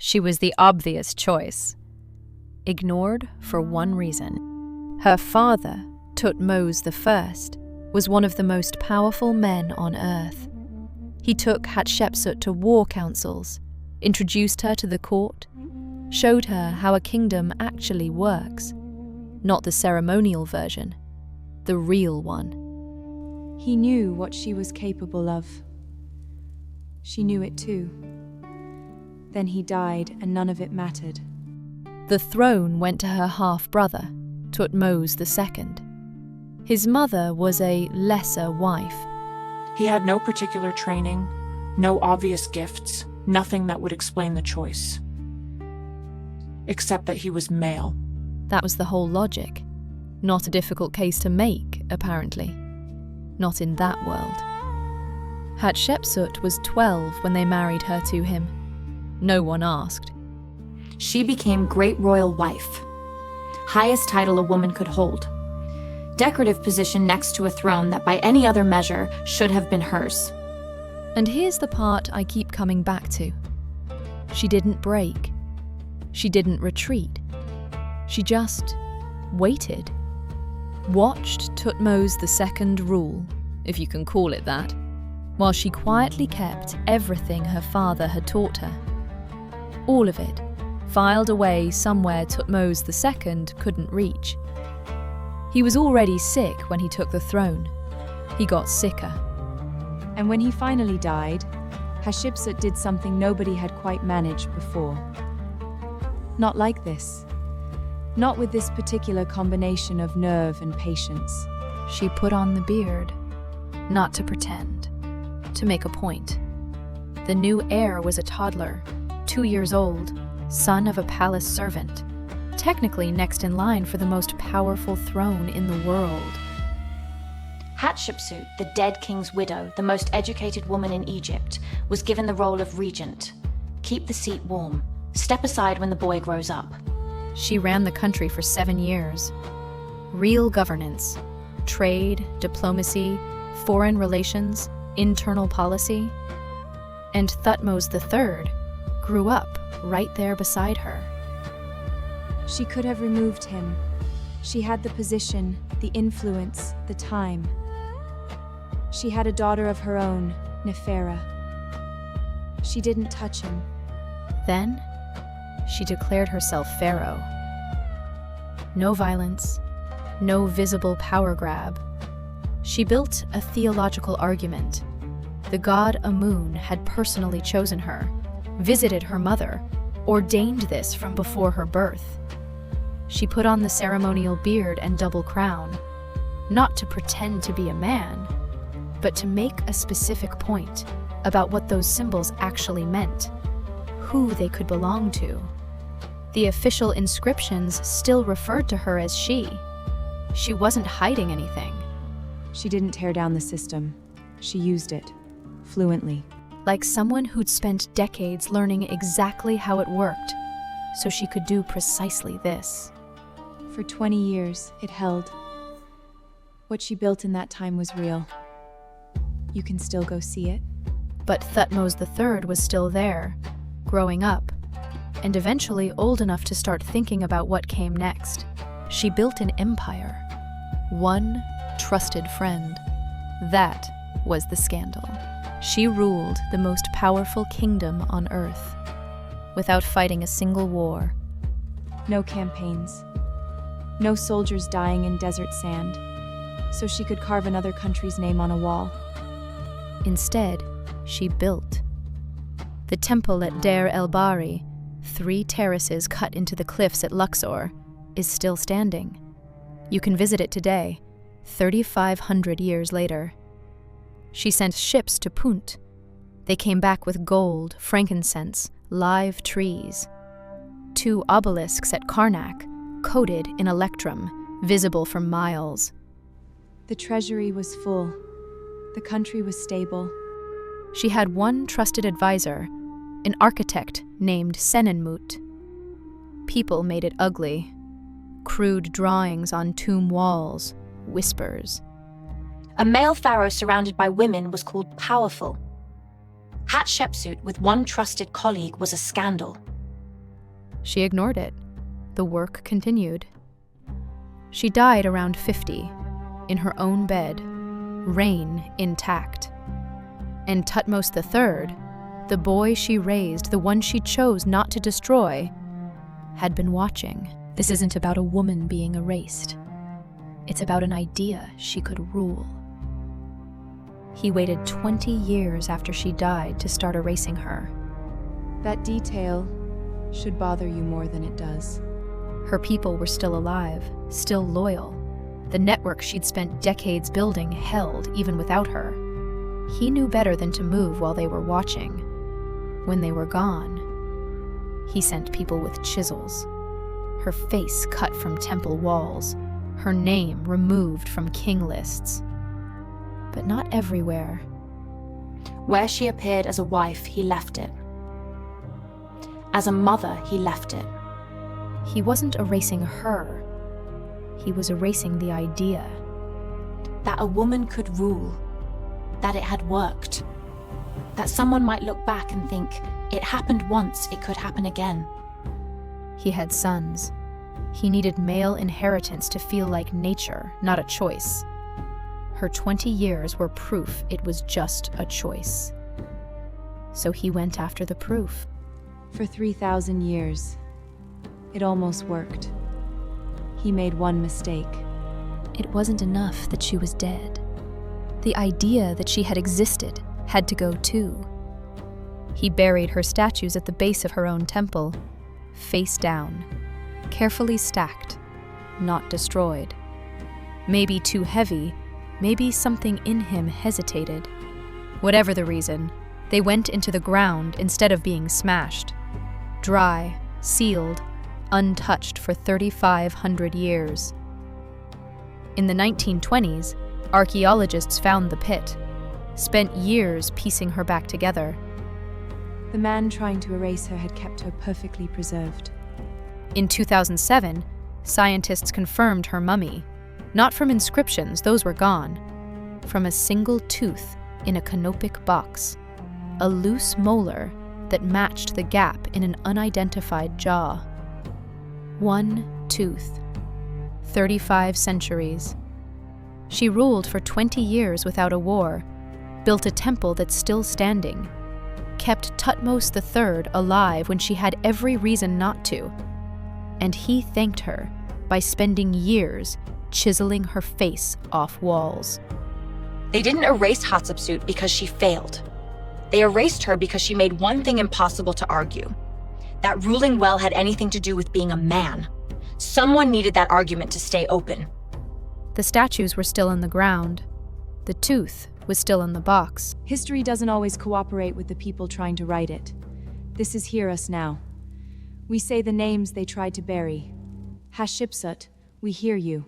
She was the obvious choice. Ignored for one reason. Her father, Thutmose I, was one of the most powerful men on earth. He took Hatshepsut to war councils, introduced her to the court, showed her how a kingdom actually works. Not the ceremonial version, the real one. He knew what she was capable of. She knew it too. Then he died, and none of it mattered. The throne went to her half-brother, Thutmose II. His mother was a lesser wife. He had no particular training, no obvious gifts, nothing that would explain the choice. Except that he was male. That was the whole logic. Not a difficult case to make, apparently. Not in that world. Hatshepsut was 12 when they married her to him. No one asked. She became Great Royal Wife. Highest title a woman could hold. Decorative position next to a throne that by any other measure should have been hers. And here's the part I keep coming back to. She didn't break. She didn't retreat. She just waited. Watched Thutmose II rule, if you can call it that, while she quietly kept everything her father had taught her. All of it, filed away somewhere Thutmose II couldn't reach. He was already sick when he took the throne. He got sicker. And when he finally died, Hatshepsut did something nobody had quite managed before. Not like this. Not with this particular combination of nerve and patience. She put on the beard, not to pretend, to make a point. The new heir was a toddler, 2 years old, son of a palace servant, technically next in line for the most powerful throne in the world. Hatshepsut, the dead king's widow, the most educated woman in Egypt, was given the role of regent. Keep the seat warm. Step aside when the boy grows up. She ran the country for 7 years. Real governance, trade, diplomacy, foreign relations, internal policy. And Thutmose III grew up right there beside her. She could have removed him. She had the position, the influence, the time. She had a daughter of her own, Nephera. She didn't touch him. Then, she declared herself Pharaoh. No violence, no visible power grab. She built a theological argument. The god Amun had personally chosen her, visited her mother, ordained this from before her birth. She put on the ceremonial beard and double crown, not to pretend to be a man, but to make a specific point about what those symbols actually meant, who they could belong to. The official inscriptions still referred to her as she. She wasn't hiding anything. She didn't tear down the system. She used it, fluently. Like someone who'd spent decades learning exactly how it worked, so she could do precisely this. For 20 years, it held. What she built in that time was real. You can still go see it. But Thutmose III was still there, growing up, and eventually old enough to start thinking about what came next. She built an empire. One trusted friend. That was the scandal. She ruled the most powerful kingdom on earth, without fighting a single war. No campaigns. No soldiers dying in desert sand, so she could carve another country's name on a wall. Instead, she built. The temple at Deir el-Bahri, 3 terraces cut into the cliffs at Luxor, is still standing. You can visit it today, 3,500 years later. She sent ships to Punt. They came back with gold, frankincense, live trees. 2 obelisks at Karnak, coated in electrum, visible for miles. The treasury was full. The country was stable. She had one trusted advisor, an architect named Senenmut. People made it ugly. Crude drawings on tomb walls, whispers. A male pharaoh surrounded by women was called powerful. Hatshepsut with one trusted colleague was a scandal. She ignored it. The work continued. She died around 50, in her own bed, reign intact. And Thutmose III, the boy she raised, the one she chose not to destroy, had been watching. This isn't about a woman being erased. It's about an idea she could rule. He waited 20 years after she died to start erasing her. That detail should bother you more than it does. Her people were still alive, still loyal. The network she'd spent decades building held even without her. He knew better than to move while they were watching. When they were gone, he sent people with chisels. Her face cut from temple walls, her name removed from king lists. But not everywhere. Where she appeared as a wife, he left it. As a mother, he left it. He wasn't erasing her. He was erasing the idea. That a woman could rule. That it had worked. That someone might look back and think, it happened once, it could happen again. He had sons. He needed male inheritance to feel like nature, not a choice. Her 20 years were proof it was just a choice. So he went after the proof. For 3,000 years, it almost worked. He made one mistake. It wasn't enough that she was dead. The idea that she had existed had to go too. He buried her statues at the base of her own temple, face down, carefully stacked, not destroyed. Maybe too heavy, maybe something in him hesitated. Whatever the reason, they went into the ground instead of being smashed. Dry, sealed, untouched for 3,500 years. In the 1920s, archaeologists found the pit, spent years piecing her back together. The man trying to erase her had kept her perfectly preserved. In 2007, scientists confirmed her mummy, not from inscriptions, those were gone, from a single tooth in a canopic box, a loose molar that matched the gap in an unidentified jaw. One tooth. 35 centuries. She ruled for 20 years without a war, built a temple that's still standing, kept Thutmose III alive when she had every reason not to, and he thanked her by spending years chiseling her face off walls. They didn't erase Hatshepsut because she failed. They erased her because she made one thing impossible to argue. That ruling well had anything to do with being a man. Someone needed that argument to stay open. The statues were still in the ground. The tooth was still in the box. History doesn't always cooperate with the people trying to write it. This is Hear Us Now. We say the names they tried to bury. Hatshepsut, we hear you.